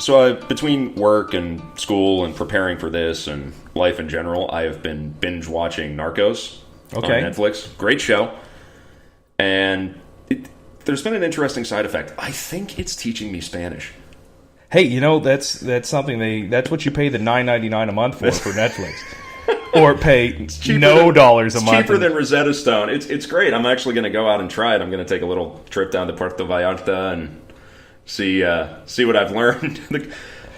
So between work and school and preparing for this and life in general, I have been binge watching Narcos on Netflix. Great show. And there's been an interesting side effect. I think it's teaching me Spanish. Hey, that's something that's what you pay the $9.99 a month for Netflix. Or pay dollars a month. It's cheaper than Rosetta Stone. It's great. I'm actually going to go out and try it. I'm going to take a little trip down to Puerto Vallarta and see what I've learned.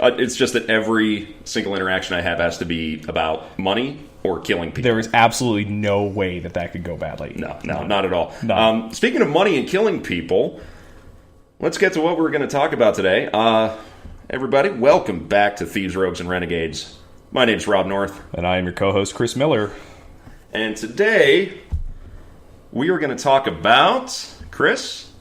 It's just that every single interaction I have has to be about money or killing people. There is absolutely no way that could go badly. No, not at all. No. Speaking of money and killing people, let's get to what we're going to talk about today. Everybody, welcome back to Thieves, Rogues, and Renegades. My name's Rob North. And I am your co-host, Chris Miller. And today, we are going to talk about, Chris?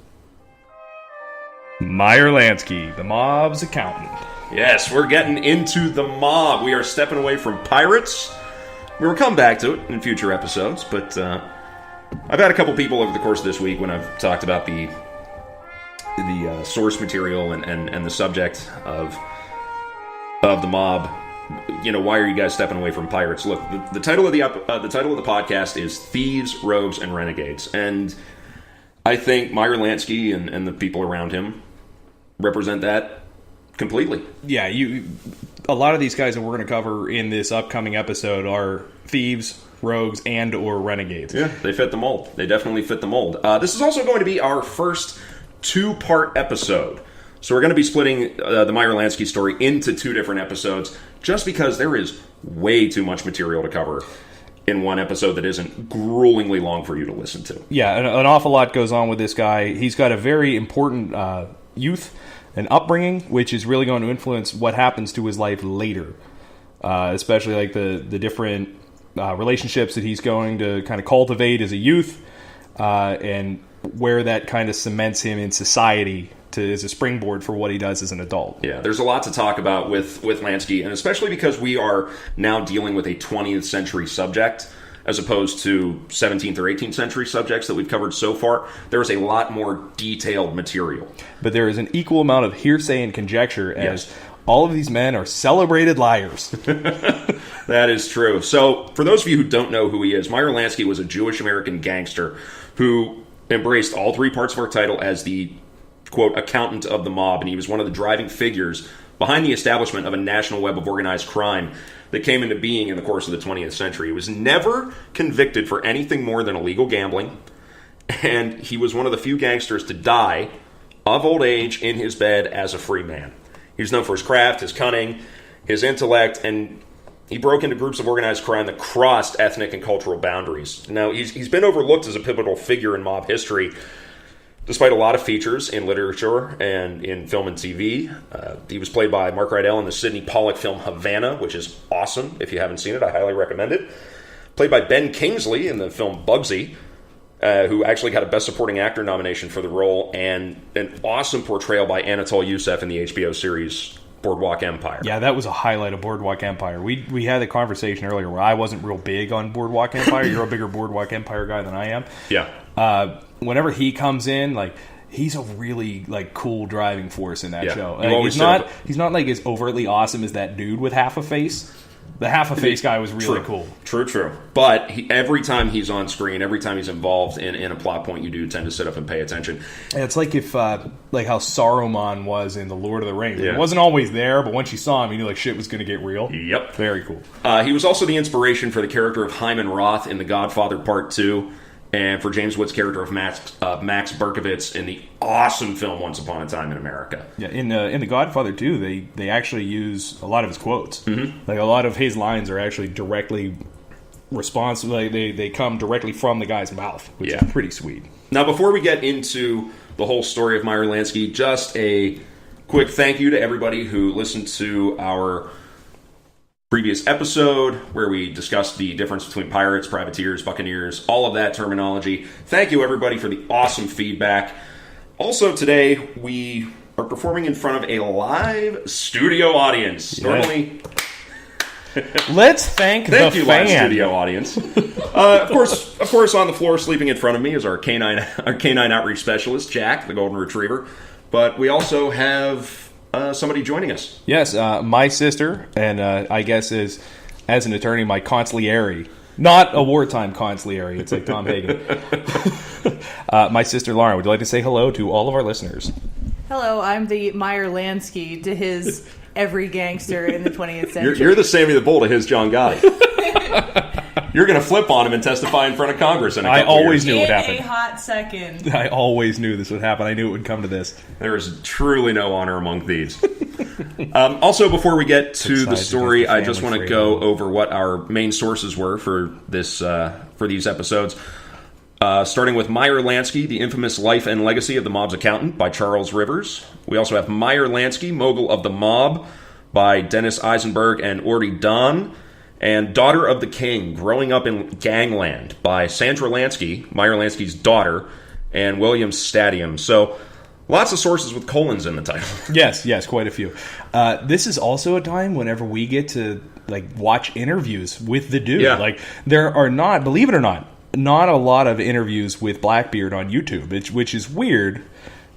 Meyer Lansky, the mob's accountant. Yes, we're getting into the mob. We are stepping away from pirates. We will come back to it in future episodes, but I've had a couple people over the course of this week when I've talked about the source material and the subject of the mob. Why are you guys stepping away from pirates? Look, the title of the podcast is Thieves, Rogues, and Renegades, and I think Meyer Lansky and the people around him represent that completely. Yeah, a lot of these guys that we're going to cover in this upcoming episode are thieves, rogues, and or renegades. Yeah, they fit the mold. They definitely fit the mold. This is also going to be our first two-part episode. So we're going to be splitting the Meyer Lansky story into two different episodes just because there is way too much material to cover in one episode that isn't gruelingly long for you to listen to. Yeah, an awful lot goes on with this guy. He's got a very important youth and upbringing, which is really going to influence what happens to his life later, especially like the different relationships that he's going to kind of cultivate as a youth, and where that kind of cements him in society as a springboard for what he does as an adult. Yeah, there's a lot to talk about with Lansky, and especially because we are now dealing with a 20th century subject as opposed to 17th or 18th century subjects that we've covered so far. There is a lot more detailed material. But there is an equal amount of hearsay and conjecture as all of these men are celebrated liars. That is true. So, for those of you who don't know who he is, Meyer Lansky was a Jewish-American gangster who embraced all three parts of our title as the, quote, accountant of the mob, and he was one of the driving figures behind the establishment of a national web of organized crime that came into being in the course of the 20th century. He was never convicted for anything more than illegal gambling, and he was one of the few gangsters to die of old age in his bed as a free man. He was known for his craft, his cunning, his intellect, and he broke into groups of organized crime that crossed ethnic and cultural boundaries. Now, he's been overlooked as a pivotal figure in mob history, despite a lot of features in literature and in film and TV. He was played by Mark Rydell in the Sidney Pollack film Havana, which is awesome. If you haven't seen it, I highly recommend it. Played by Ben Kingsley in the film Bugsy, who actually got a Best Supporting Actor nomination for the role, and an awesome portrayal by Anatol Yusef in the HBO series Boardwalk Empire. Yeah, that was a highlight of Boardwalk Empire. We had a conversation earlier where I wasn't real big on Boardwalk Empire. You're a bigger Boardwalk Empire guy than I am. Yeah. Whenever he comes in, like, he's a really cool driving force in that show. He's not like as overtly awesome as that dude with half a face. The half a face guy was really cool. True. But every time he's on screen, every time he's involved in a plot point, you do tend to sit up and pay attention. And it's like if like how Saruman was in The Lord of the Rings. Yeah. He wasn't always there, but once you saw him, you knew shit was going to get real. Yep. Very cool. He was also the inspiration for the character of Hyman Roth in The Godfather Part 2, and for James Woods' character of Max Berkovitz in the awesome film Once Upon a Time in America. Yeah, in The Godfather 2, they actually use a lot of his quotes. Mm-hmm. Like, a lot of his lines are actually directly responsive. Like, they come directly from the guy's mouth, which is pretty sweet. Now, before we get into the whole story of Meyer Lansky, just a quick thank you to everybody who listened to our previous episode where we discussed the difference between pirates, privateers, buccaneers, all of that terminology. Thank you, everybody, for the awesome feedback. Also, today, we are performing in front of a live studio audience. Yeah. Normally... Let's thank the you, fan. Live studio audience. Of course, on the floor, sleeping in front of me is our canine outreach specialist, Jack, the golden retriever. But we also have somebody joining us. Yes, my sister, and I guess as an attorney, my consigliere. Not a wartime consigliere. It's like Tom Hagen. My sister Lauren, would you like to say hello to all of our listeners? Hello, I'm the Meyer Lansky to his every gangster in the 20th century. You're the Sammy the Bull to his John Gotti. You're going to flip on him and testify in front of Congress in a couple I always years. knew what happened. In a hot second. I always knew this would happen. I knew it would come to this. There is truly no honor among thieves. Also, before we get to the story, I just want to go over what our main sources were for this for these episodes. Starting with Meyer Lansky, The Infamous Life and Legacy of the Mob's Accountant by Charles Rivers. We also have Meyer Lansky, Mogul of the Mob by Dennis Eisenberg and Ori Don. And Daughter of the King, Growing Up in Gangland by Sandra Lansky, Meyer Lansky's daughter, and William Stadium. So, lots of sources with colons in the title. Yes, quite a few. This is also a time whenever we get to watch interviews with the dude. Yeah. There are not, believe it or not a lot of interviews with Blackbeard on YouTube, which is weird.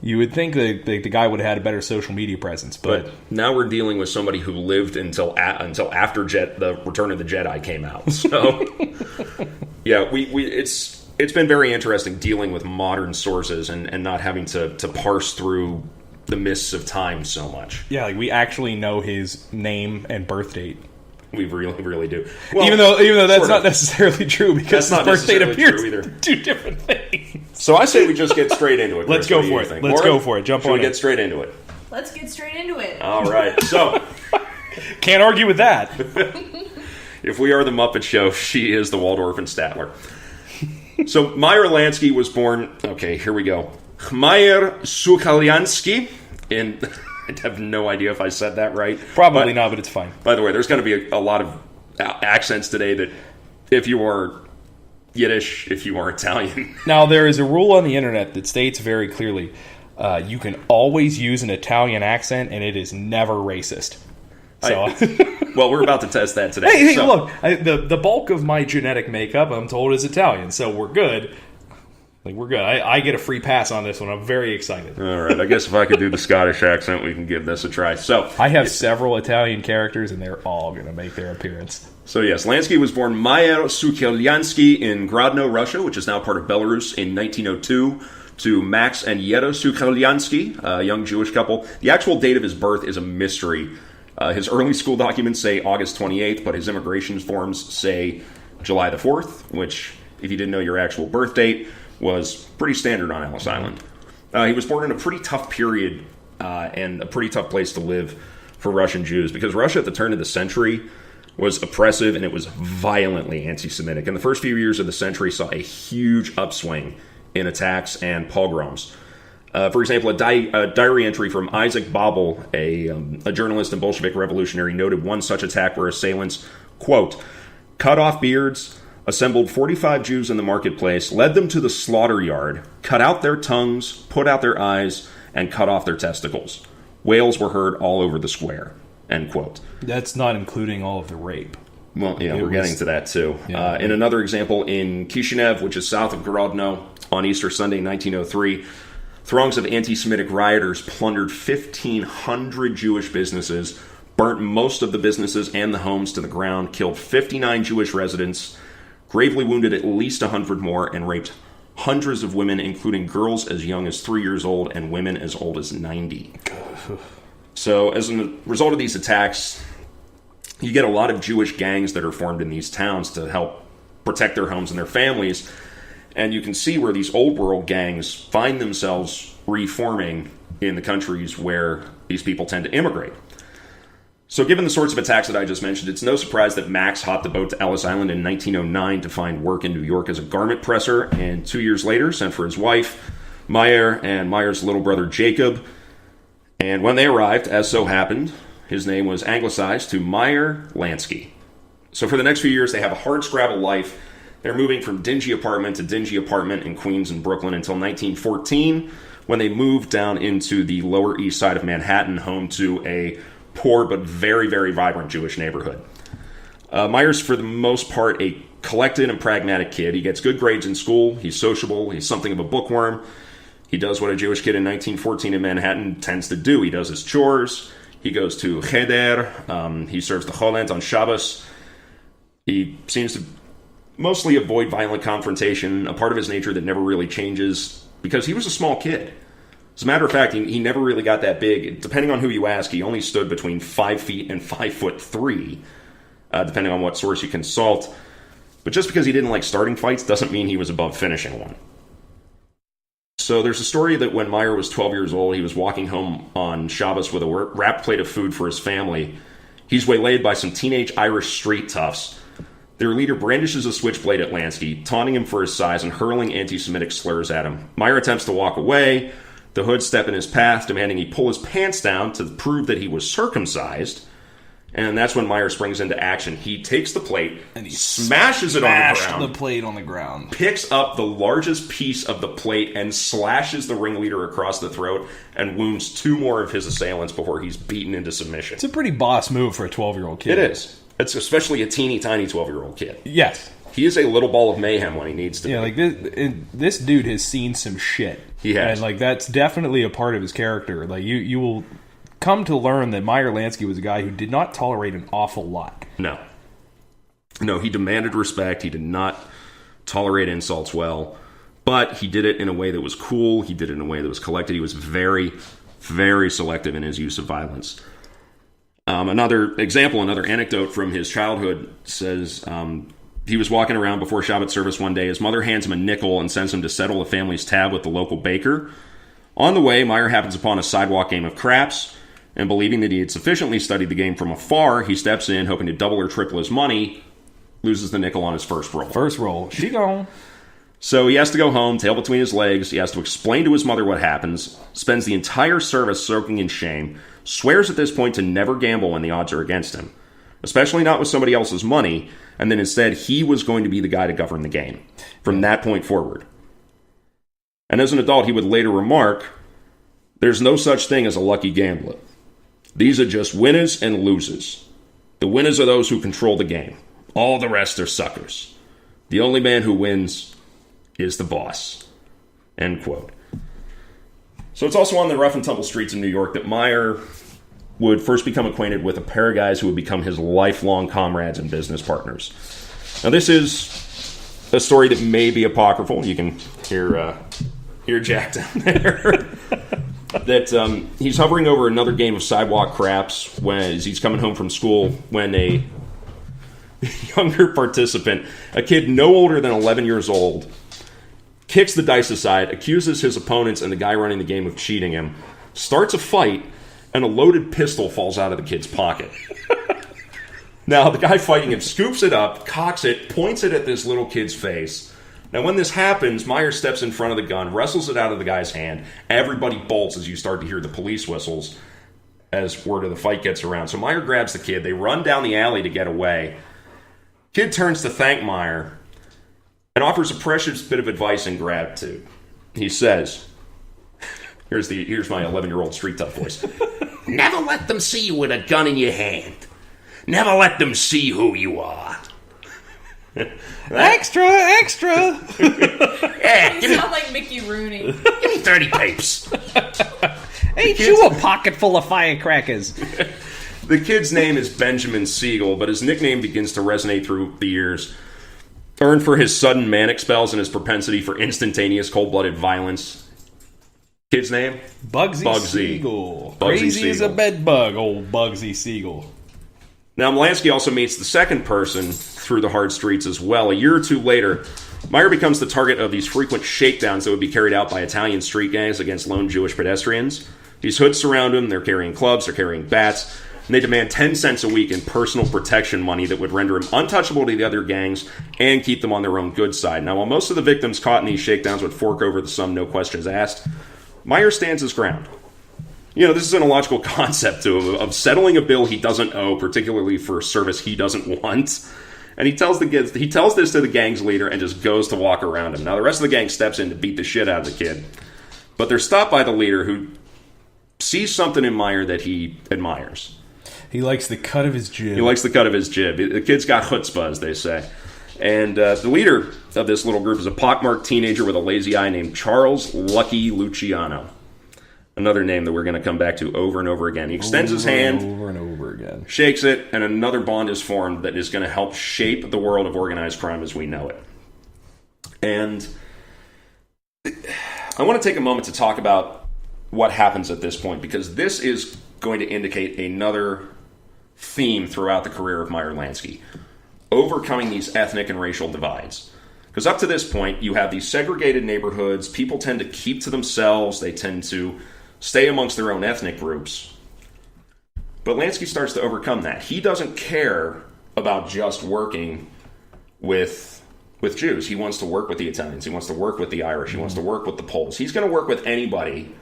You would think that the guy would have had a better social media presence, but now we're dealing with somebody who lived until after the Return of the Jedi came out. So, yeah, it's been very interesting dealing with modern sources and not having to parse through the mists of time so much. Yeah, we actually know his name and birth date. We really do. Well, even though that's not necessarily true, because his birth date appears two different things. So I say we just get straight into it. Let's go for it. Let's go for it. Jump on it. Should we get straight into it? Let's get straight into it. All right. So can't argue with that. If we are the Muppet Show, she is the Waldorf and Statler. So Meyer Lansky was born. Okay, here we go. Meyer Sukalyansky in. I have no idea if I said that right. Probably not, but it's fine. By the way, there's going to be a lot of accents today that if you are Yiddish, if you are Italian. Now, there is a rule on the internet that states very clearly you can always use an Italian accent and it is never racist. So, well, we're about to test that today. Hey, look, the bulk of my genetic makeup, I'm told, is Italian, so we're good. We're good. I get a free pass on this one. I'm very excited. All right. I guess if I could do the Scottish accent, we can give this a try. So I have several Italian characters, and they're all going to make their appearance. So yes, Lansky was born Meyer Sukalyansky in Grodno, Russia, which is now part of Belarus, in 1902, to Max and Yetta Sukalyansky, a young Jewish couple. The actual date of his birth is a mystery. His early school documents say August 28th, but his immigration forms say July the 4th, which, if you didn't know your actual birth date, was pretty standard on Ellis Island. He was born in a pretty tough period and a pretty tough place to live for Russian Jews, because Russia at the turn of the century was oppressive and it was violently anti-Semitic. And the first few years of the century saw a huge upswing in attacks and pogroms. For example, a diary entry from Isaac Babel, a journalist and Bolshevik revolutionary, noted one such attack where assailants, quote, cut off beards, assembled 45 Jews in the marketplace, led them to the slaughter yard, cut out their tongues, put out their eyes, and cut off their testicles. Wails were heard all over the square. End quote. That's not including all of the rape. Well, yeah, we're getting to that too. Yeah. In another example, in Kishinev, which is south of Grodno, on Easter Sunday 1903, throngs of anti-Semitic rioters plundered 1,500 Jewish businesses, burnt most of the businesses and the homes to the ground, killed 59 Jewish residents, gravely wounded at least 100 more, and raped hundreds of women, including girls as young as 3 years old and women as old as 90. So, as a result of these attacks, you get a lot of Jewish gangs that are formed in these towns to help protect their homes and their families. And you can see where these old world gangs find themselves reforming in the countries where these people tend to immigrate. So given the sorts of attacks that I just mentioned, it's no surprise that Max hopped the boat to Ellis Island in 1909 to find work in New York as a garment presser, and 2 years later sent for his wife, Meyer, and Meyer's little brother, Jacob. And when they arrived, as so happened, his name was anglicized to Meyer Lansky. So for the next few years, they have a hardscrabble life. They're moving from dingy apartment to dingy apartment in Queens and Brooklyn until 1914, when they moved down into the Lower East Side of Manhattan, home to a poor but very, very vibrant Jewish neighborhood. Meyer's, for the most part, a collected and pragmatic kid. He gets good grades in school. He's sociable. He's something of a bookworm. He does what a Jewish kid in 1914 in Manhattan tends to do. He does his chores. He goes to cheder. He serves the cholent on Shabbos. He seems to mostly avoid violent confrontation, a part of his nature that never really changes, because he was a small kid. As a matter of fact, he never really got that big. Depending on who you ask, he only stood between 5 feet and 5'3", depending on what source you consult. But just because he didn't like starting fights doesn't mean he was above finishing one. So there's a story that when Meyer was 12 years old, he was walking home on Shabbos with a wrapped plate of food for his family. He's waylaid by some teenage Irish street toughs. Their leader brandishes a switchblade at Lansky, taunting him for his size and hurling anti-Semitic slurs at him. Meyer attempts to walk away. The hoods step in his path, demanding he pull his pants down to prove that he was circumcised. And that's when Meyer springs into action. He takes the plate and he smashes it on the ground. The plate on the ground. Picks up the largest piece of the plate and slashes the ringleader across the throat and wounds 2 more of his assailants before he's beaten into submission. It's a pretty boss move for a 12-year-old kid. It is. It's especially a teeny tiny 12-year-old kid. Yes. He is a little ball of mayhem when he needs to be. Yeah, like this dude has seen some shit. He has. And like that's definitely a part of his character. Like you will come to learn that Meyer Lansky was a guy who did not tolerate an awful lot. No, he demanded respect. He did not tolerate insults well, but he did it in a way that was cool. He did it in a way that was collected. He was very, very selective in his use of violence. Another anecdote from his childhood says he was walking around before Shabbat service one day. His mother hands him a nickel and sends him to settle the family's tab with the local baker. On the way, Meyer happens upon a sidewalk game of craps, and believing that he had sufficiently studied the game from afar, he steps in, hoping to double or triple his money, loses the nickel on his first roll. She gone. So he has to go home, tail between his legs. He has to explain to his mother what happens, spends the entire service soaking in shame, swears at this point to never gamble when the odds are against him, especially not with somebody else's money, and then instead he was going to be the guy to govern the game from that point forward. And as an adult, he would later remark, "There's no such thing as a lucky gambler. These are just winners and losers. The winners are those who control the game. All the rest are suckers. The only man who wins is the boss." End quote. So it's also on the rough and tumble streets of New York that Meyer would first become acquainted with a pair of guys who would become his lifelong comrades and business partners. Now this is a story that may be apocryphal. You can hear Jack down there. That he's hovering over another game of sidewalk craps as he's coming home from school when a younger participant, a kid no older than 11 years old, kicks the dice aside, accuses his opponents and the guy running the game of cheating him, starts a fight, and a loaded pistol falls out of the kid's pocket. Now, the guy fighting him scoops it up, cocks it, points it at this little kid's face. Now, when this happens, Meyer steps in front of the gun, wrestles it out of the guy's hand. Everybody bolts as you start to hear the police whistles as word of the fight gets around. So Meyer grabs the kid. They run down the alley to get away. Kid turns to thank Meyer and offers a precious bit of advice and gratitude. He says, here's my 11-year-old street tough voice. "Never let them see you with a gun in your hand. Never let them see who you are." Extra! Yeah, You sound like Mickey Rooney. give me 30 papes. Ain't you a pocket full of firecrackers? The kid's name is Benjamin Siegel, but his nickname begins to resonate through the years. Earned for his sudden manic spells and his propensity for instantaneous cold-blooded violence. Kid's name? Bugsy Siegel. Bugsy Crazy as a Siegel. bed bug, old Bugsy Siegel. Now, Lansky also meets the second person through the hard streets as well. A year or two later, Meyer becomes the target of these frequent shakedowns that would be carried out by Italian street gangs against lone Jewish pedestrians. These hoods surround him, they're carrying clubs, they're carrying bats, and they demand 10 cents a week in personal protection money that would render him untouchable to the other gangs and keep them on their own good side. Now, while most of the victims caught in these shakedowns would fork over the sum, no questions asked, Meyer stands his ground. You know, this is an illogical concept to him of settling a bill he doesn't owe, particularly for a service he doesn't want. And he tells this to the gang's leader and just goes to walk around him. Now, the rest of the gang steps in to beat the shit out of the kid. But they're stopped by the leader, who sees something in Meyer that he admires. He likes the cut of his jib. The kid's got chutzpah, as they say. And the leader of this little group is a pockmarked teenager with a lazy eye named Charles Lucky Luciano. Another name that we're going to come back to over and over again. He extends his hand, over and over again, shakes it, and another bond is formed that is going to help shape the world of organized crime as we know it. And I want to take a moment to talk about what happens at this point, because this is going to indicate another theme throughout the career of Meyer Lansky. Overcoming these ethnic and racial divides. Because up to this point, you have these segregated neighborhoods. People tend to keep to themselves. They tend to stay amongst their own ethnic groups. But Lansky starts to overcome that. He doesn't care about just working with Jews. He wants to work with the Italians. He wants to work with the Irish. He wants to work with the Poles. He's going to work with anybody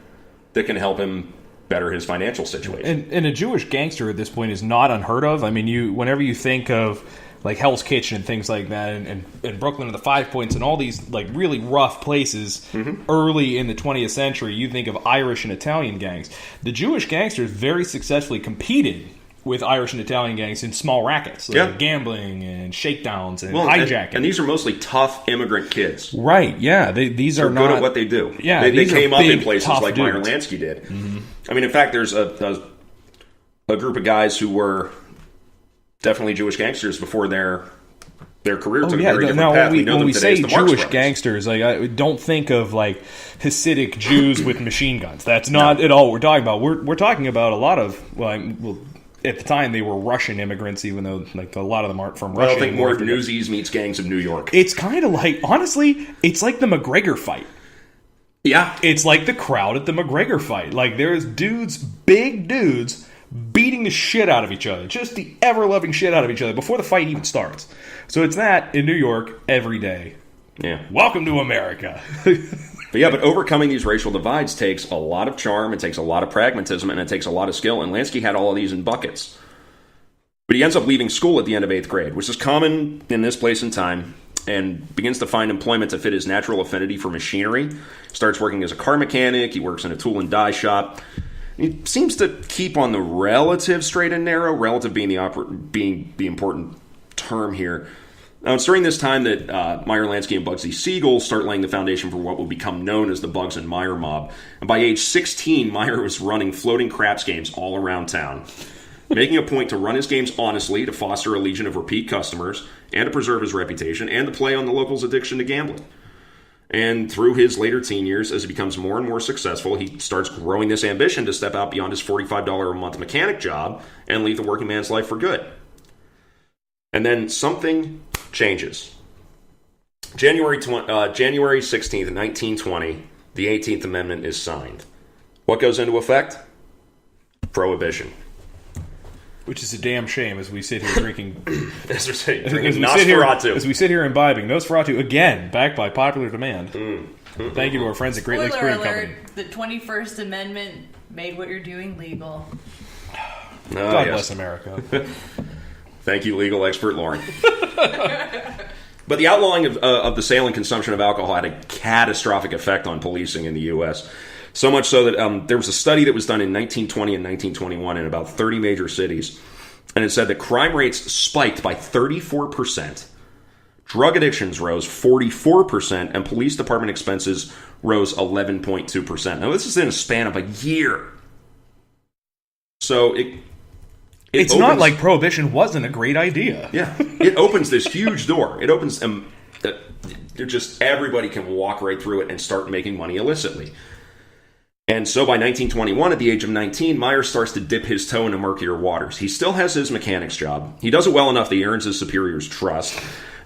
that can help him better his financial situation. And a Jewish gangster at this point is not unheard of. I mean, whenever you think of like Hell's Kitchen and things like that, and Brooklyn and the Five Points and all these like really rough places early in the 20th century, you think of Irish and Italian gangs. The Jewish gangsters very successfully competed with Irish and Italian gangs in small rackets, like gambling and shakedowns and hijacking. And these are mostly tough immigrant kids. Right, yeah. These are good at what they do. Yeah, they came up in places like dudes. Meyer Lansky did. I mean, in fact, there's a group of guys who were definitely Jewish gangsters before their career took a very different path. When we say Jewish gangsters, like I don't think of like Hasidic Jews with machine guns. That's not at all what we're talking about. We're talking about a lot of at the time they were Russian immigrants, even though like a lot of them aren't from Russia. I think more of Newsies meets Gangs of New York. It's kind of like, honestly, it's like the McGregor fight. Yeah, it's like the crowd at the McGregor fight. Like there's dudes, big dudes, beating the shit out of each other, just the ever-loving shit out of each other before the fight even starts. So it's that in New York every day. Yeah. Welcome to America. But overcoming these racial divides takes a lot of charm, it takes a lot of pragmatism, and it takes a lot of skill, and Lansky had all of these in buckets. But he ends up leaving school at the end of 8th grade, which is common in this place and time, and begins to find employment to fit his natural affinity for machinery. Starts working as a car mechanic, he works in a tool and die shop. He seems to keep on the relative straight and narrow, relative being the important term here. Now, it's during this time that Meyer Lansky and Bugsy Siegel start laying the foundation for what will become known as the Bugs and Meyer mob. And by age 16, Meyer was running floating craps games all around town, making a point to run his games honestly to foster a legion of repeat customers and to preserve his reputation and to play on the locals' addiction to gambling. And through his later teen years, as he becomes more and more successful, he starts growing this ambition to step out beyond his $45 a month mechanic job and leave the working man's life for good. And then something changes. January 16th, 1920, the 18th Amendment is signed. What goes into effect? Prohibition. Which is a damn shame as we sit here drinking... as Nosferatu. As we sit here imbibing Nosferatu, again, backed by popular demand. Thank you to our friends at Great Lakes Brewing Company. The 21st Amendment made what you're doing legal. God bless America. Thank you, legal expert Lauren. But the outlawing of the sale and consumption of alcohol had a catastrophic effect on policing in the U.S., so much so that there was a study that was done in 1920 and 1921 in about 30 major cities, and it said that crime rates spiked by 34%, drug addictions rose 44%, and police department expenses rose 11.2%. Now, this is in a span of a year. So it's not like Prohibition wasn't a great idea. Yeah. It opens this huge door. It opens just everybody can walk right through it and start making money illicitly. And so by 1921, at the age of 19, Meyer starts to dip his toe into murkier waters. He still has his mechanic's job. He does it well enough that he earns his superior's trust.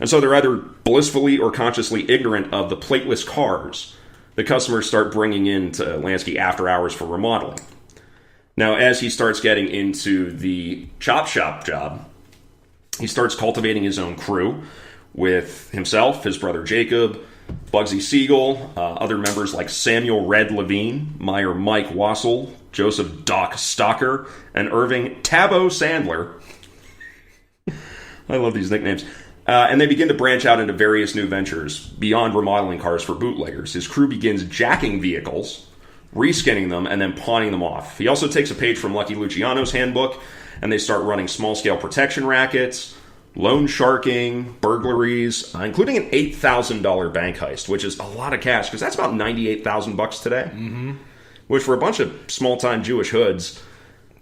And so they're either blissfully or consciously ignorant of the plateless cars the customers start bringing in to Lansky after hours for remodeling. Now, as he starts getting into the chop shop job, he starts cultivating his own crew with himself, his brother Jacob, Bugsy Siegel, other members like Samuel Red Levine, Meyer Mike Wassel, Joseph Doc Stocker, and Irving Tabo Sandler. I love these nicknames. And they begin to branch out into various new ventures beyond remodeling cars for bootleggers. His crew begins jacking vehicles, reskinning them, and then pawning them off. He also takes a page from Lucky Luciano's handbook, and they start running small-scale protection rackets, loan sharking, burglaries, including an $8,000 bank heist, which is a lot of cash because that's about $98,000 today. Mm-hmm. Which for a bunch of small-time Jewish hoods,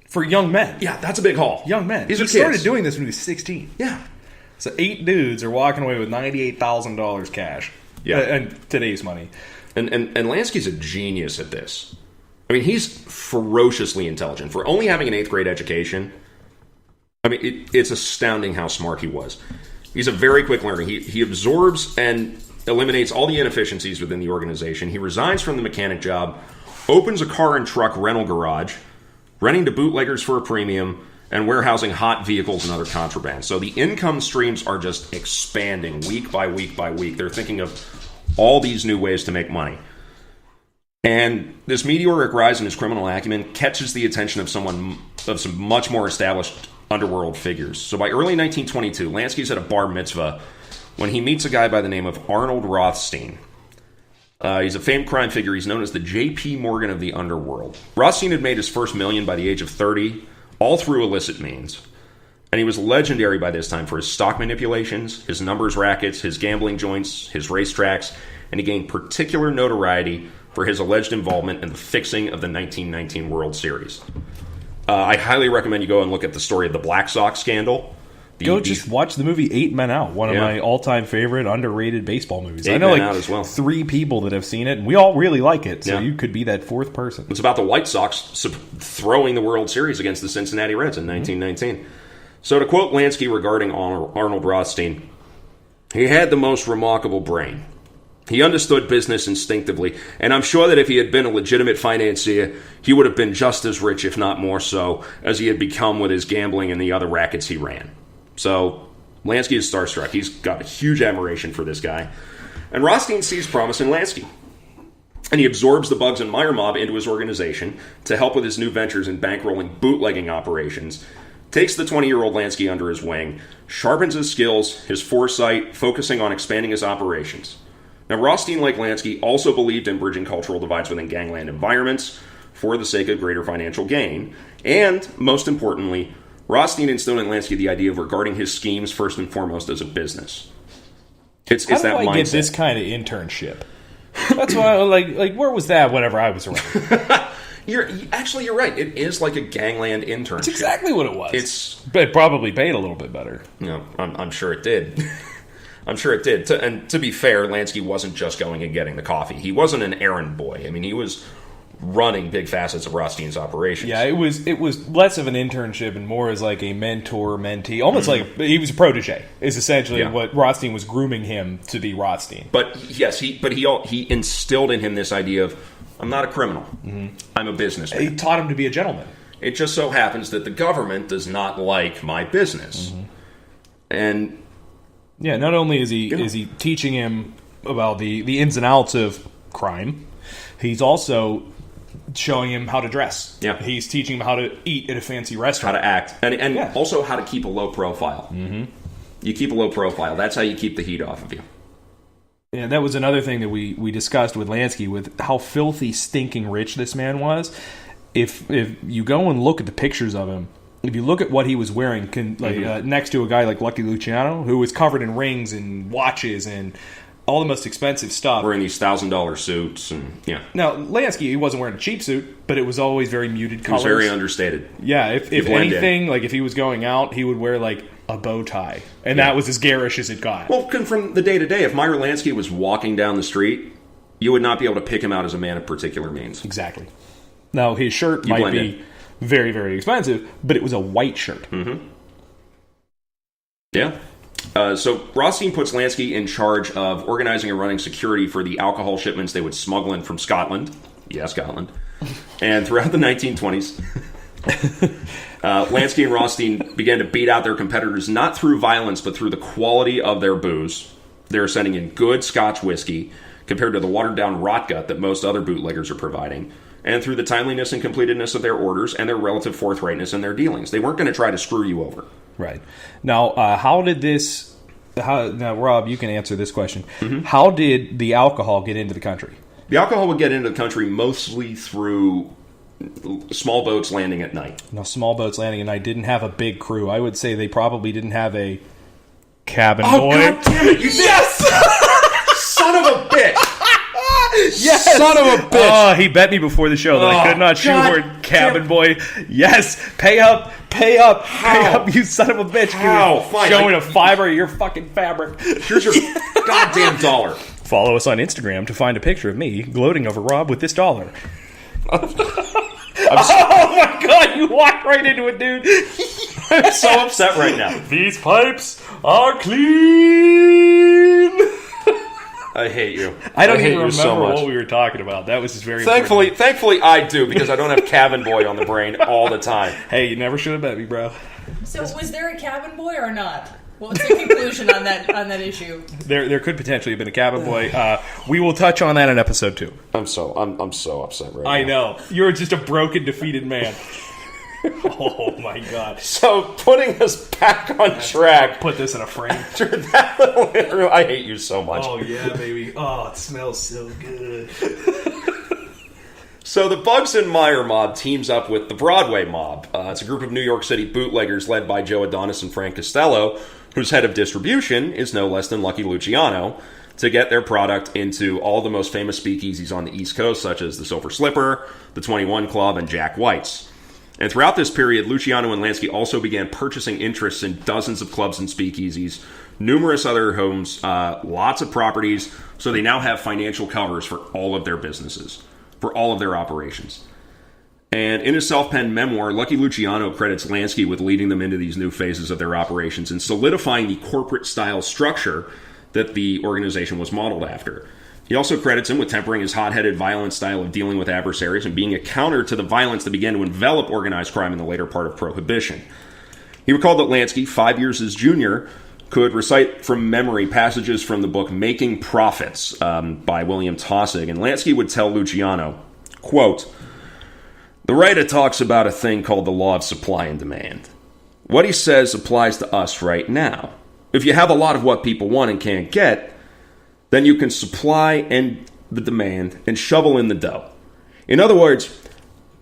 for young men, yeah, that's a big haul. Young men. These he are started kids. doing this when he was 16. Yeah. So 8 dudes are walking away with $98,000 cash. Yeah. And today's money. And Lansky's a genius at this. I mean, he's ferociously intelligent. For only having an 8th grade education, I mean, it's astounding how smart he was. He's a very quick learner. He absorbs and eliminates all the inefficiencies within the organization. He resigns from the mechanic job, opens a car and truck rental garage, renting to bootleggers for a premium, and warehousing hot vehicles and other contraband. So the income streams are just expanding week by week by week. They're thinking of all these new ways to make money. And this meteoric rise in his criminal acumen catches the attention of some much more established underworld figures. So by early 1922, Lansky's at a bar mitzvah when he meets a guy by the name of Arnold Rothstein. He's a famed crime figure. He's known as the J.P. Morgan of the underworld. Rothstein had made his first million by the age of 30, all through illicit means. And he was legendary by this time for his stock manipulations, his numbers rackets, his gambling joints, his racetracks, and he gained particular notoriety for his alleged involvement in the fixing of the 1919 World Series. I highly recommend you go and look at the story of the Black Sox scandal. Just watch the movie 8 Men Out, one of my all-time favorite underrated baseball movies. I know Out as well. 3 people that have seen it, and we all really like it, so you could be that 4th person. It's about the White Sox throwing the World Series against the Cincinnati Reds in 1919. So to quote Lansky regarding Arnold Rothstein, he had the most remarkable brain. He understood business instinctively, and I'm sure that if he had been a legitimate financier, he would have been just as rich, if not more so, as he had become with his gambling and the other rackets he ran. So, Lansky is starstruck. He's got a huge admiration for this guy. And Rothstein sees promise in Lansky. And he absorbs the Bugs and Meyer mob into his organization to help with his new ventures in bankrolling bootlegging operations, takes the 20-year-old Lansky under his wing, sharpens his skills, his foresight, focusing on expanding his operations. Now, Rothstein, like Lansky, also believed in bridging cultural divides within gangland environments for the sake of greater financial gain. And, most importantly, Rothstein instilled in Lansky the idea of regarding his schemes first and foremost as a business. It's How that do I mindset. get this kind of internship? That's why, like, where was that whenever I was around? You're right. It is like a gangland internship. That's exactly what it was. But it probably paid a little bit better. I'm sure it did. I'm sure it did. And to be fair, Lansky wasn't just going and getting the coffee. He wasn't an errand boy. I mean, he was running big facets of Rothstein's operations. Yeah, it was less of an internship and more as like a mentor-mentee. Almost like he was a protege, is essentially what Rothstein was grooming him to be Rothstein. But yes, he instilled in him this idea of, I'm not a criminal. Mm-hmm. I'm a businessman. He taught him to be a gentleman. It just so happens that the government does not like my business. Mm-hmm. And yeah, not only is he teaching him about the ins and outs of crime, he's also showing him how to dress. Yeah. He's teaching him how to eat at a fancy restaurant. How to act. And also how to keep a low profile. Mm-hmm. You keep a low profile. That's how you keep the heat off of you. Yeah, that was another thing that we discussed with Lansky, with how filthy, stinking rich this man was. If you go and look at the pictures of him, if you look at what he was wearing next to a guy like Lucky Luciano, who was covered in rings and watches and all the most expensive stuff. Wearing these $1,000 suits. And Now, Lansky, he wasn't wearing a cheap suit, but it was always very muted colors. It was very understated. Yeah, if anything, like if he was going out, he would wear like a bow tie. And that was as garish as it got. Well, from the day to day, if Meyer Lansky was walking down the street, you would not be able to pick him out as a man of particular means. Exactly. Now, his shirt might be very, very expensive, but it was a white shirt. Mm-hmm. Yeah. So Rothstein puts Lansky in charge of organizing and running security for the alcohol shipments they would smuggle in from Scotland. Yeah, Scotland. And throughout the 1920s, Lansky and Rothstein began to beat out their competitors not through violence, but through the quality of their booze. They were sending in good Scotch whiskey compared to the watered-down rotgut that most other bootleggers are providing, and through the timeliness and completedness of their orders and their relative forthrightness in their dealings. They weren't going to try to screw you over. Right. Now, how did this... now, Rob, you can answer this question. Mm-hmm. How did the alcohol get into the country? The alcohol would get into the country mostly through small boats landing at night. Now, small boats landing at night didn't have a big crew. I would say they probably didn't have a cabin Oh, boy. God damn it! You son of a bitch! Yes! Son of a bitch! Oh, he bet me before the show that I could not shoehorn cabin boy. Yes! Pay up! Pay up! Pay up, you son of a bitch! How? Fine. Showing a fiver of your fucking fabric. Here's your goddamn dollar. Follow us on Instagram to find a picture of me gloating over Rob with this dollar. Oh my god, you walked right into it, dude. I'm so upset right now. These pipes are clean. I hate you. I don't hate even you remember so much. what we were talking about. That was just very Thankfully I do, because I don't have cabin boy on the brain all the time. Hey, you never should have bet me, bro. So was there a cabin boy or not? What was the conclusion on that issue? There could potentially have been a cabin boy. We will touch on that in episode 2. I'm so upset right now. I know. You're just a broken, defeated man. Oh my god. So putting us back on track. Put this in a frame. That little intro, I hate you so much. Oh yeah, baby. Oh, it smells so good. So the Bugs and Meyer mob teams up with the Broadway mob. It's a group of New York City bootleggers led by Joe Adonis and Frank Costello, whose head of distribution is no less than Lucky Luciano, to get their product into all the most famous speakeasies on the East Coast, such as the Silver Slipper, the 21 Club, and Jack White's. And throughout this period, Luciano and Lansky also began purchasing interests in dozens of clubs and speakeasies, numerous other homes, lots of properties, so they now have financial covers for all of their businesses, for all of their operations. And in his self-penned memoir, Lucky Luciano credits Lansky with leading them into these new phases of their operations and solidifying the corporate-style structure that the organization was modeled after. He also credits him with tempering his hot-headed, violent style of dealing with adversaries and being a counter to the violence that began to envelop organized crime in the later part of Prohibition. He recalled that Lansky, 5 years his junior, could recite from memory passages from the book Making Profits by William Taussig, and Lansky would tell Luciano, quote, "The writer talks about a thing called the law of supply and demand. What he says applies to us right now. If you have a lot of what people want and can't get, then you can supply and the demand and shovel in the dough. In other words,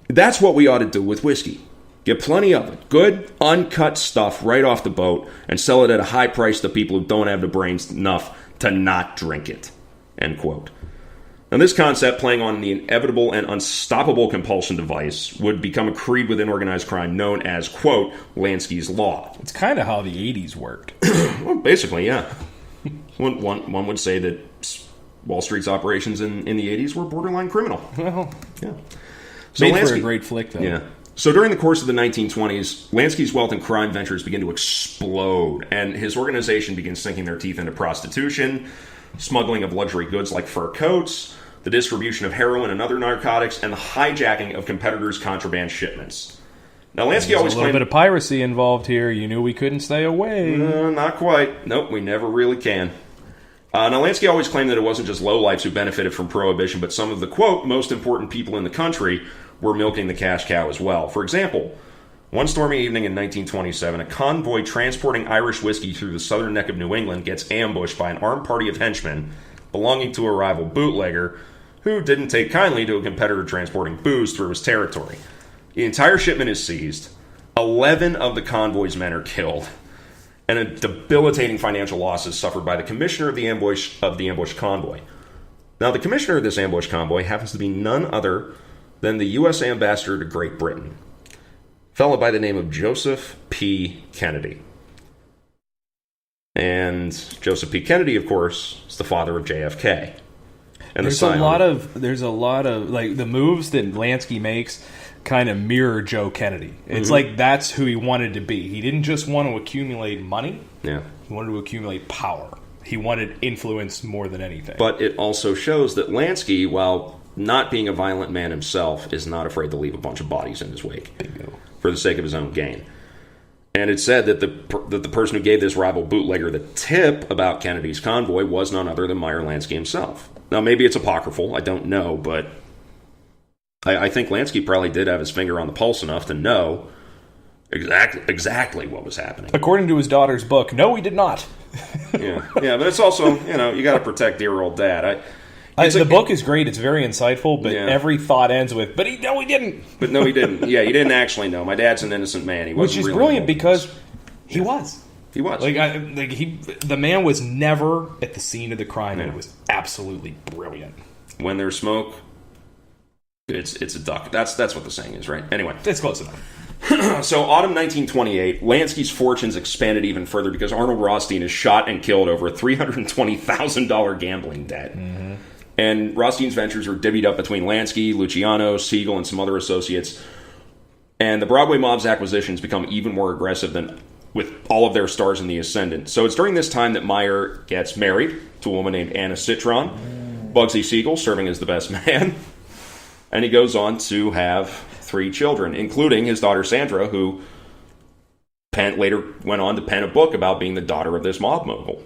that's what we ought to do with whiskey. Get plenty of it. Good, uncut stuff right off the boat and sell it at a high price to people who don't have the brains enough to not drink it." End quote. Now, this concept, playing on the inevitable and unstoppable compulsion device, would become a creed within organized crime known as, quote, Lansky's Law. It's kind of how the 80s worked. Well, basically, yeah. One would say that Wall Street's operations in the 80s were borderline criminal. Well, Yeah. So made Lansky, for a great flick, though. yeah. So during the course of the 1920s, Lansky's wealth and crime ventures began to explode, and his organization began sinking their teeth into prostitution, smuggling of luxury goods like fur coats, the distribution of heroin and other narcotics, and the hijacking of competitors' contraband shipments. Now, Lansky There's always a little claimed... bit of piracy involved here. You knew we couldn't stay away. Not quite. Nope, we never really can. Now, Lansky always claimed that it wasn't just lowlifes who benefited from Prohibition, but some of the, quote, most important people in the country were milking the cash cow as well. For example, one stormy evening in 1927, a convoy transporting Irish whiskey through the southern neck of New England gets ambushed by an armed party of henchmen belonging to a rival bootlegger who didn't take kindly to a competitor transporting booze through his territory. The entire shipment is seized. 11 of the convoy's men are killed, and a debilitating financial loss is suffered by the commissioner of the ambushed convoy. Now, the commissioner of this ambush convoy happens to be none other than the U.S. ambassador to Great Britain, a fellow by the name of Joseph P. Kennedy. And Joseph P. Kennedy, of course, is the father of JFK. And There's a lot of like the moves that Lansky makes kind of mirror Joe Kennedy. It's like that's who he wanted to be. He didn't just want to accumulate money. Yeah. He wanted to accumulate power. He wanted influence more than anything. But it also shows that Lansky, while not being a violent man himself, is not afraid to leave a bunch of bodies in his wake for the sake of his own gain. And it's said that the person who gave this rival bootlegger the tip about Kennedy's convoy was none other than Meyer Lansky himself. Now, maybe it's apocryphal, I don't know, but I think Lansky probably did have his finger on the pulse enough to know exactly what was happening. According to his daughter's book, no, he did not. Yeah, but it's also, you got to protect dear old dad. The book is great. It's very insightful, but Yeah. every thought ends with, but he didn't. But no, he didn't. Yeah, he didn't actually know. My dad's an innocent man. He wasn't Which is really brilliant involved. because he was. He was. The man was never at the scene of the crime, and it was absolutely brilliant. When there's smoke, it's a duck. That's what the saying is, right? Anyway. It's close enough. So, autumn 1928, Lansky's fortunes expanded even further because Arnold Rothstein is shot and killed over a $320,000 gambling debt. Mm-hmm. And Rothstein's ventures are divvied up between Lansky, Luciano, Siegel, and some other associates. And the Broadway mob's acquisitions become even more aggressive than with all of their stars in the ascendant. So it's during this time that Meyer gets married to a woman named Anna Citron, Bugsy Siegel serving as the best man. And he goes on to have 3 children, including his daughter Sandra, who later went on to pen a book about being the daughter of this mob mogul.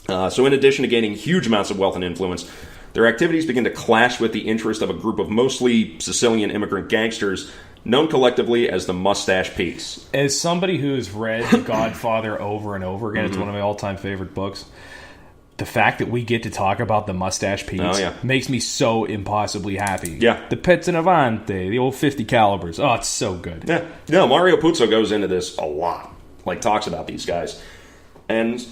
So in addition to gaining huge amounts of wealth and influence, their activities begin to clash with the interest of a group of mostly Sicilian immigrant gangsters known collectively as the Mustache Pete's. As somebody who's read The Godfather over and over again, it's one of my all-time favorite books. The fact that we get to talk about the Mustache Pete's makes me so impossibly happy. Yeah. The Petzinavante, the old 50 calibers. Oh, it's so good. Yeah. No, Mario Puzo goes into this a lot. Talks about these guys. And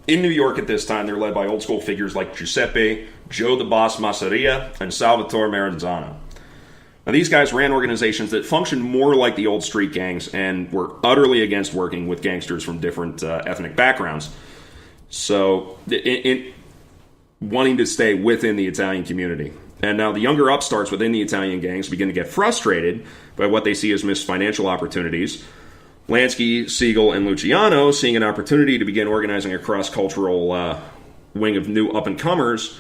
in New York at this time, they're led by old school figures like Giuseppe, Joe the Boss Masseria, and Salvatore Maranzano. Now, these guys ran organizations that functioned more like the old street gangs and were utterly against working with gangsters from different ethnic backgrounds. So, in wanting to stay within the Italian community. And now the younger upstarts within the Italian gangs begin to get frustrated by what they see as missed financial opportunities. Lansky, Siegel, and Luciano, seeing an opportunity to begin organizing a cross-cultural wing of new up-and-comers,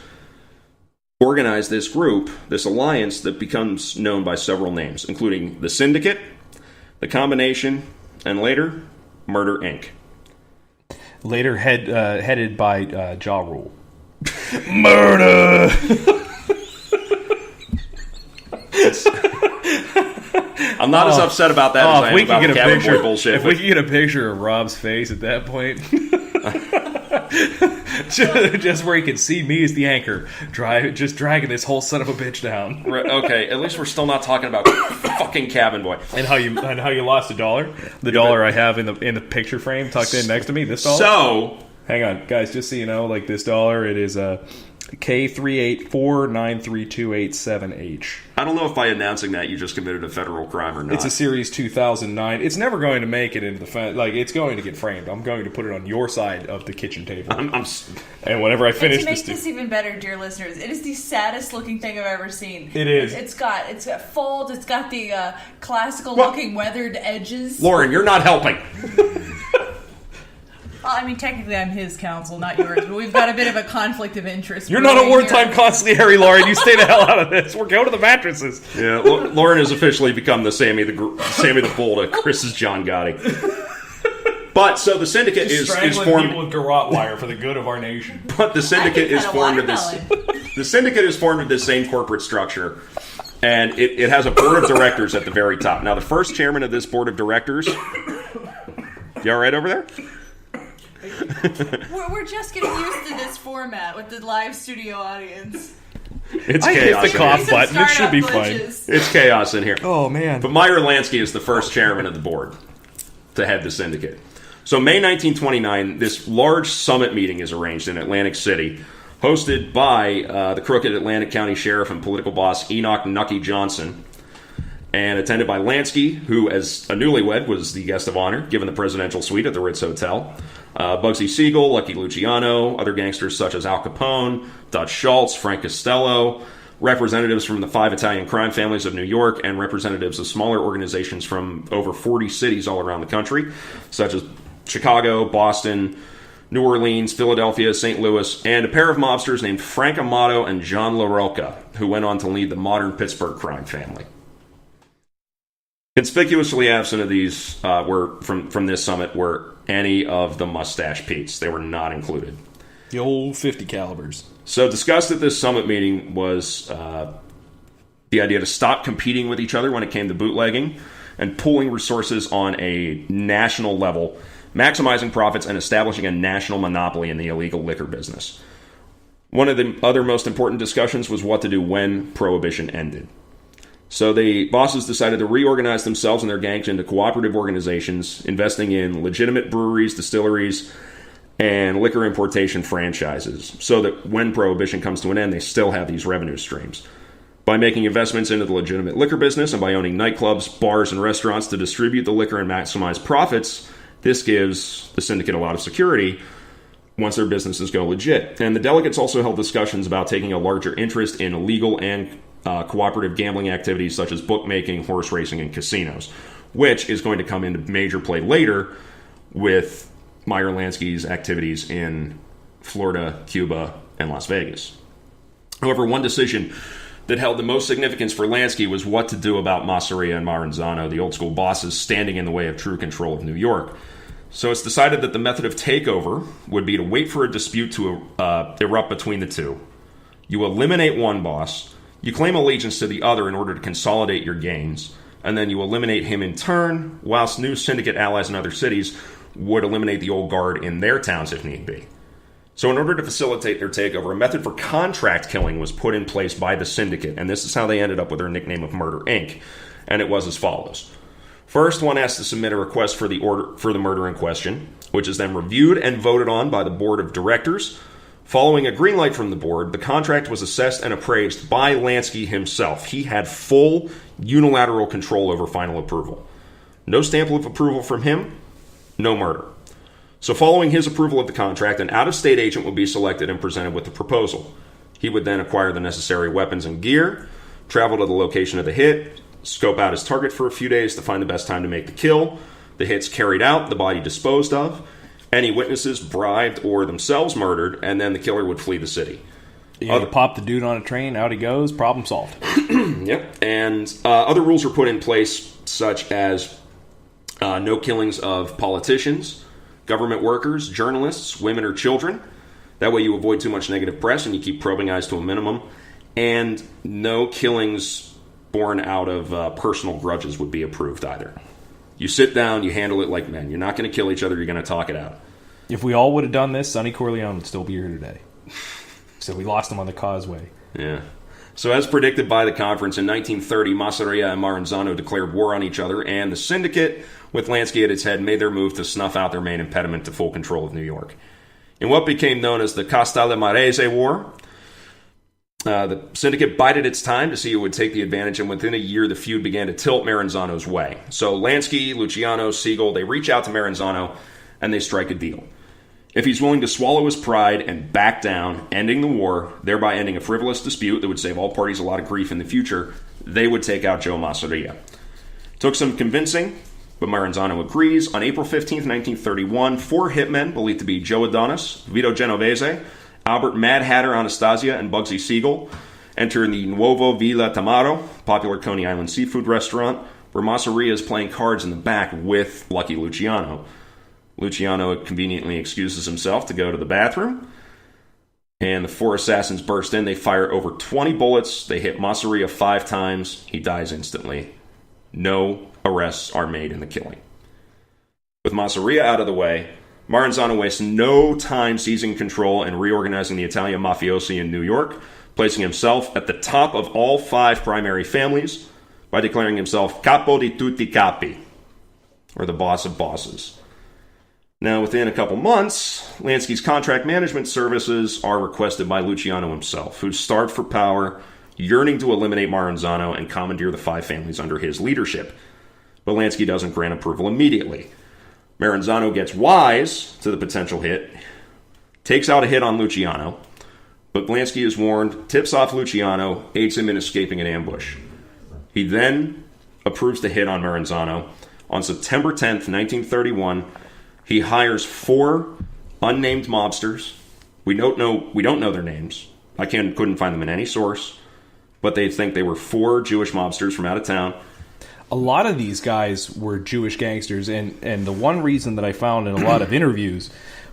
organize this group, this alliance that becomes known by several names, including the Syndicate, the Combination, and later, Murder, Inc. Later headed by Ja Rule. Murder! I'm not as upset about that as I am about the Cabin Boy bullshit. If we could get a picture of Rob's face at that point... just where he can see me as the anchor, just dragging this whole son of a bitch down. Right, okay, at least we're still not talking about fucking Cabin Boy. And how you lost $1? The dollar I have in the picture frame tucked in next to me. This dollar. So hang on, guys, just so you know, this dollar, it is a K384932878H. I don't know if by announcing that you just committed a federal crime or not. It's a Series 2009. It's never going to make it into the it's going to get framed. I'm going to put it on your side of the kitchen table. And whenever I finish to make this even better, dear listeners, it is the saddest looking thing I've ever seen. It is. It's got folds. It's got the classical looking weathered edges. Lauren, you're not helping. Well, I mean, technically, I'm his counsel, not yours, but we've got a bit of a conflict of interest. You're not a wartime consigliere, Lauren. You stay the hell out of this. We're going to the mattresses. Yeah, Lauren has officially become the Sammy the Bull to Chris's John Gotti. But so the syndicate is formed people with garrote wire for the good of our nation. But the syndicate is formed of this. The syndicate is formed of this same corporate structure, and it has a board of directors at the very top. Now, the first chairman of this board of directors. You all right over there? We're just getting used to this format with the live studio audience. It's I chaos. hit the cough button. It should be fine. It's chaos in here. Oh, man. But Meyer Lansky is the first chairman of the board to head the syndicate. So May 1929, this large summit meeting is arranged in Atlantic City, hosted by the crooked Atlantic County Sheriff and political boss Enoch Nucky Johnson, and attended by Lansky, who, as a newlywed, was the guest of honor, given the presidential suite at the Ritz Hotel. Bugsy Siegel, Lucky Luciano, other gangsters such as Al Capone, Dutch Schultz, Frank Costello, representatives from the 5 Italian crime families of New York, and representatives of smaller organizations from over 40 cities all around the country, such as Chicago, Boston, New Orleans, Philadelphia, St. Louis, and a pair of mobsters named Frank Amato and John LaRocca, who went on to lead the modern Pittsburgh crime family. Conspicuously absent of these were from this summit were any of the Mustache Pete's. They were not included. The old 50 calibers. So discussed at this summit meeting was the idea to stop competing with each other when it came to bootlegging and pooling resources on a national level, maximizing profits and establishing a national monopoly in the illegal liquor business. One of the other most important discussions was what to do when Prohibition ended. So the bosses decided to reorganize themselves and their gangs into cooperative organizations, investing in legitimate breweries, distilleries, and liquor importation franchises, so that when Prohibition comes to an end, they still have these revenue streams. By making investments into the legitimate liquor business and by owning nightclubs, bars, and restaurants to distribute the liquor and maximize profits, this gives the syndicate a lot of security once their businesses go legit. And the delegates also held discussions about taking a larger interest in illegal and cooperative gambling activities such as bookmaking, horse racing, and casinos, which is going to come into major play later with Meyer Lansky's activities in Florida, Cuba, and Las Vegas. However, one decision that held the most significance for Lansky was what to do about Masseria and Maranzano, the old-school bosses standing in the way of true control of New York. So it's decided that the method of takeover would be to wait for a dispute to erupt between the two. You eliminate one boss, you claim allegiance to the other in order to consolidate your gains, and then you eliminate him in turn, whilst new syndicate allies in other cities would eliminate the old guard in their towns if need be. So in order to facilitate their takeover, a method for contract killing was put in place by the syndicate, and this is how they ended up with their nickname of Murder, Inc., and it was as follows. First, one has to submit a request for the order for the murder in question, which is then reviewed and voted on by the board of directors. Following a green light from the board, the contract was assessed and appraised by Lansky himself. He had full unilateral control over final approval. No stamp of approval from him, no murder. So following his approval of the contract, an out-of-state agent would be selected and presented with the proposal. He would then acquire the necessary weapons and gear, travel to the location of the hit, scope out his target for a few days to find the best time to make the kill, the hits carried out, the body disposed of, any witnesses bribed or themselves murdered, and then the killer would flee the city. You pop the dude on a train, out he goes, problem solved. Yep. And other rules were put in place, such as no killings of politicians, government workers, journalists, women, or children. That way you avoid too much negative press and you keep probing eyes to a minimum. And no killings born out of personal grudges would be approved either. You sit down, you handle it like men. You're not going to kill each other, you're going to talk it out. If we all would have done this, Sonny Corleone would still be here today. So we lost him on the causeway. Yeah. So as predicted by the conference, in 1930, Masseria and Maranzano declared war on each other, and the syndicate, with Lansky at its head, made their move to snuff out their main impediment to full control of New York. In what became known as the Castellamarese War, the syndicate bided its time to see who would take the advantage, and within a year the feud began to tilt Maranzano's way. So Lansky, Luciano, Siegel, they reach out to Maranzano, and they strike a deal. If he's willing to swallow his pride and back down, ending the war, thereby ending a frivolous dispute that would save all parties a lot of grief in the future, they would take out Joe Masseria. Took some convincing, but Maranzano agrees. On April 15th, 1931, 4 hitmen, believed to be Joe Adonis, Vito Genovese, Albert Mad Hatter Anastasia, and Bugsy Siegel, enter the Nuovo Villa Tamaro, popular Coney Island seafood restaurant, where Masseria is playing cards in the back with Lucky Luciano. Luciano conveniently excuses himself to go to the bathroom, and the 4 assassins burst in. They fire over 20 bullets. They hit Masseria 5 times. He dies instantly. No arrests are made in the killing. With Masseria out of the way, Maranzano wastes no time seizing control and reorganizing the Italian mafiosi in New York, placing himself at the top of all 5 primary families by declaring himself capo di tutti capi, or the boss of bosses. Now, within a couple months, Lansky's contract management services are requested by Luciano himself, who's starved for power, yearning to eliminate Maranzano and commandeer the 5 families under his leadership. But Lansky doesn't grant approval immediately. Maranzano gets wise to the potential hit, takes out a hit on Luciano, but Lansky is warned, tips off Luciano, aids him in escaping an ambush. He then approves the hit on Maranzano. On September 10th, 1931, he hires 4 unnamed mobsters. We don't know their names. I couldn't find them in any source, but they think they were 4 Jewish mobsters from out of town. A lot of these guys were Jewish gangsters, and the one reason that I found in a lot of interviews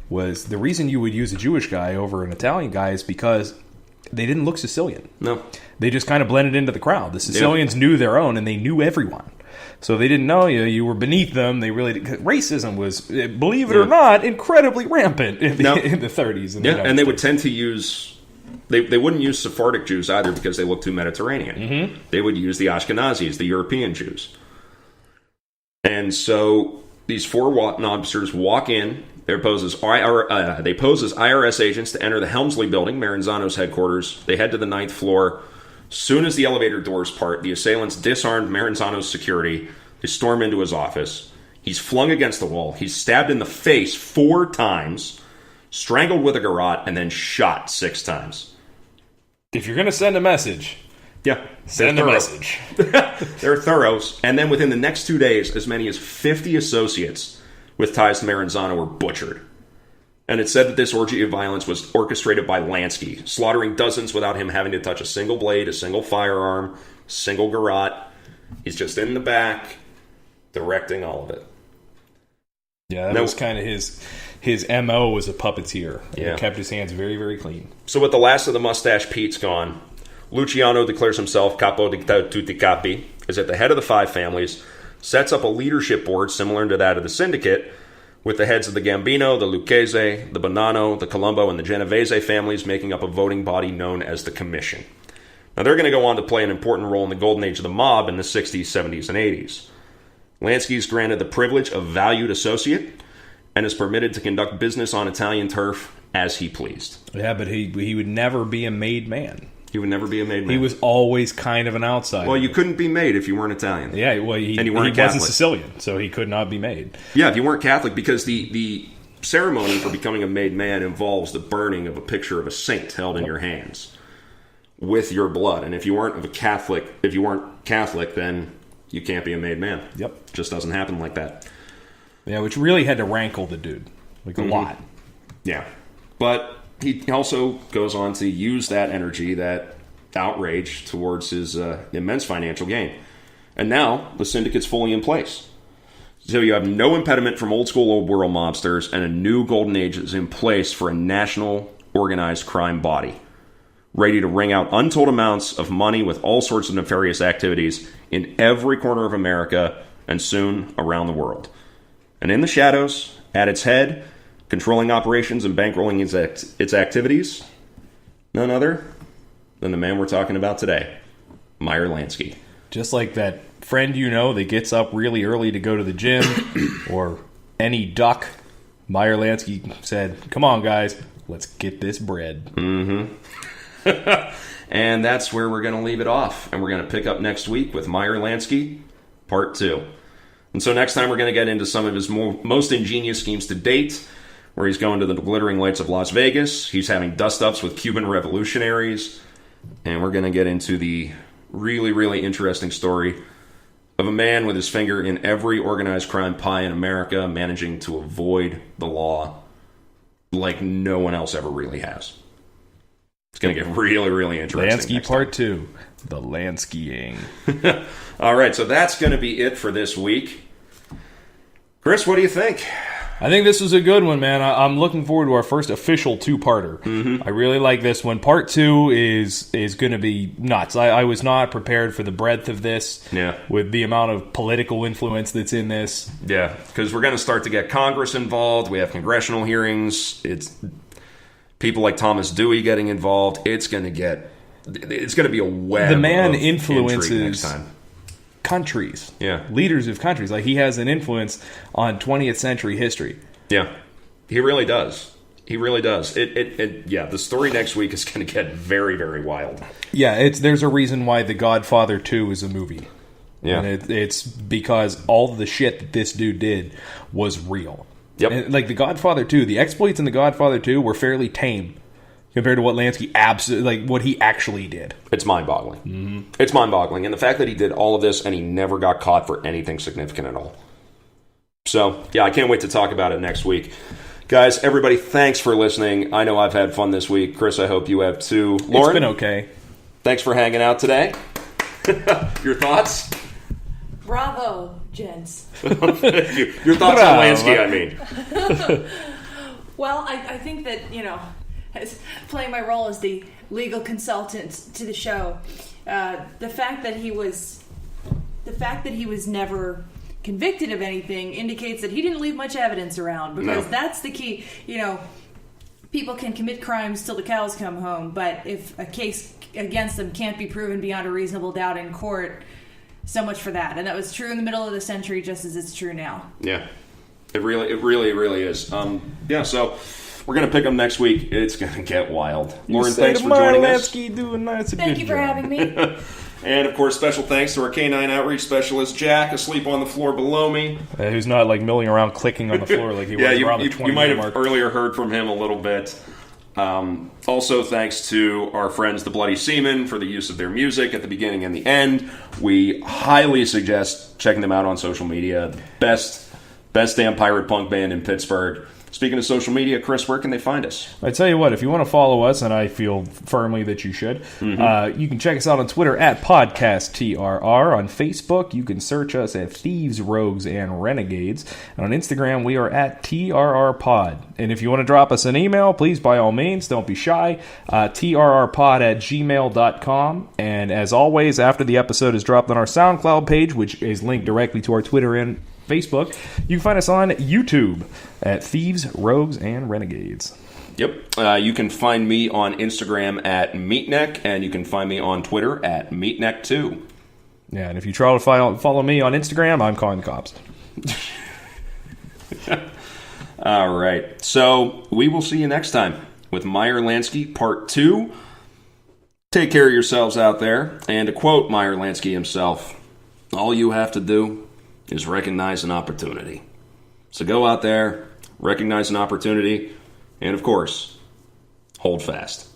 was the reason you would use a Jewish guy over an Italian guy is because they didn't look Sicilian. No. They just kind of blended into the crowd. The Sicilians knew their own, and they knew everyone. So if they didn't know you, you were beneath them. They really racism was, believe it or not, incredibly rampant in the 30s. And they would tend to use They wouldn't use Sephardic Jews either because they look too Mediterranean. Mm-hmm. They would use the Ashkenazis, the European Jews. And so these four mobsters walk in. They pose as IRS agents to enter the Helmsley building, Maranzano's headquarters. They head to the 9th floor. Soon as the elevator doors part, the assailants disarmed Maranzano's security. They storm into his office. He's flung against the wall. He's stabbed in the face 4 times, strangled with a garrote, and then shot 6 times. If you're going to send a message, send a message. They're thorough. And then within the next 2 days, as many as 50 associates with ties to Maranzano were butchered. And it's said that this orgy of violence was orchestrated by Lansky, slaughtering dozens without him having to touch a single blade, a single firearm, a single garrote. He's just in the back, directing all of it. Yeah, that was kind of his MO as a puppeteer. Yeah. He kept his hands very, very clean. So with the last of the mustache Pete's gone, Luciano declares himself capo di tutti capi, is at the head of the 5 families, sets up a leadership board similar to that of the syndicate, with the heads of the Gambino, the Lucchese, the Bonanno, the Colombo, and the Genovese families making up a voting body known as the Commission. Now they're going to go on to play an important role in the golden age of the mob in the 60s, 70s, and 80s. Lansky is granted the privilege of valued associate and is permitted to conduct business on Italian turf as he pleased. Yeah, but he would never be a made man. He would never be a made man. He was always kind of an outsider. Well, you couldn't be made if you weren't Italian. Yeah, well, he wasn't Sicilian, so he could not be made. Yeah, if you weren't Catholic, because the ceremony for becoming a made man involves the burning of a picture of a saint held in your hands with your blood. And if you weren't Catholic, then you can't be a made man. Yep. It just doesn't happen like that. Yeah, which really had to rankle the dude. Like, a lot. Yeah. But he also goes on to use that energy, that outrage, towards his immense financial gain. And now, the syndicate's fully in place. So you have no impediment from old school, old world mobsters, and a new golden age is in place for a national organized crime body, ready to wring out untold amounts of money with all sorts of nefarious activities in every corner of America and soon around the world. And in the shadows, at its head, controlling operations and bankrolling its activities, none other than the man we're talking about today, Meyer Lansky. Just like that friend that gets up really early to go to the gym, or any duck, Meyer Lansky said, "Come on, guys, let's get this bread." Mm-hmm. And that's where we're going to leave it off. And we're going to pick up next week with Meyer Lansky, Part 2. And so next time we're going to get into some of his most ingenious schemes to date, where he's going to the glittering lights of Las Vegas. He's having dust-ups with Cuban revolutionaries. And we're going to get into the really, really interesting story of a man with his finger in every organized crime pie in America, managing to avoid the law like no one else ever really has. It's going to get really, really interesting. Lansky Part 2, the Lanskying. All right, so that's going to be it for this week. Chris, what do you think? I think this was a good one, man. I'm looking forward to our first official 2-parter. Mm-hmm. I really like this one. Part 2 is going to be nuts. I was not prepared for the breadth of this, with the amount of political influence that's in this. Yeah, because we're going to start to get Congress involved. We have congressional hearings. It's people like Thomas Dewey getting involved. It's going to be a web. The man of influences next time. Countries, leaders of countries. Like, he has an influence on 20th century history. Yeah, he really does. He really does. The story next week is going to get very, very wild. Yeah, there's a reason why The Godfather 2 is a movie. Yeah, and it's because all the shit that this dude did was real. Yep. And, like, The Godfather 2, the exploits in The Godfather 2 were fairly tame compared to what Lansky what he actually did. It's mind-boggling. Mm-hmm. It's mind-boggling. And the fact that he did all of this and he never got caught for anything significant at all. So, I can't wait to talk about it next week. Guys, everybody, thanks for listening. I know I've had fun this week. Chris, I hope you have too. Lauren, it's been okay. Thanks for hanging out today. Your thoughts? Bravo, gents. Your thoughts on Lansky, I mean. Well, I think that, as playing my role as the legal consultant to the show, the fact that he was never convicted of anything indicates that he didn't leave much evidence around, because that's the key. people can commit crimes till the cows come home, but if a case against them can't be proven beyond a reasonable doubt in court, so much for that. And that was true in the middle of the century, just as it's true now. Yeah, it really is. So we're gonna pick them next week. It's gonna get wild. Lauren, thanks for joining us. Thank you for having me. And, of course, special thanks to our Canine Outreach Specialist, Jack, asleep on the floor below me. Who's not, like, milling around clicking on the floor like he was around the 20-minute mark. You might have earlier heard from him a little bit. Also, thanks to our friends, the Bloody Seamen, for the use of their music at the beginning and the end. We highly suggest checking them out on social media. Best damn pirate punk band in Pittsburgh. Speaking of social media, Chris, where can they find us? I tell you what, if you want to follow us, and I feel firmly that you should, you can check us out on Twitter at PodcastTRR. On Facebook, you can search us at Thieves, Rogues, and Renegades. And on Instagram, we are at TRRPod. And if you want to drop us an email, please, by all means, don't be shy, trrpod@gmail.com. And as always, after the episode is dropped on our SoundCloud page, which is linked directly to our Twitter and Facebook, you can find us on YouTube at Thieves, Rogues, and Renegades. Yep. You can find me on Instagram at Meatneck, and you can find me on Twitter at Meatneck2. Yeah, and if you try to follow me on Instagram, I'm calling the cops. All right. So we will see you next time with Meyer Lansky Part 2. Take care of yourselves out there. And to quote Meyer Lansky himself, all you have to do is recognize an opportunity. So go out there, recognize an opportunity, and of course, hold fast.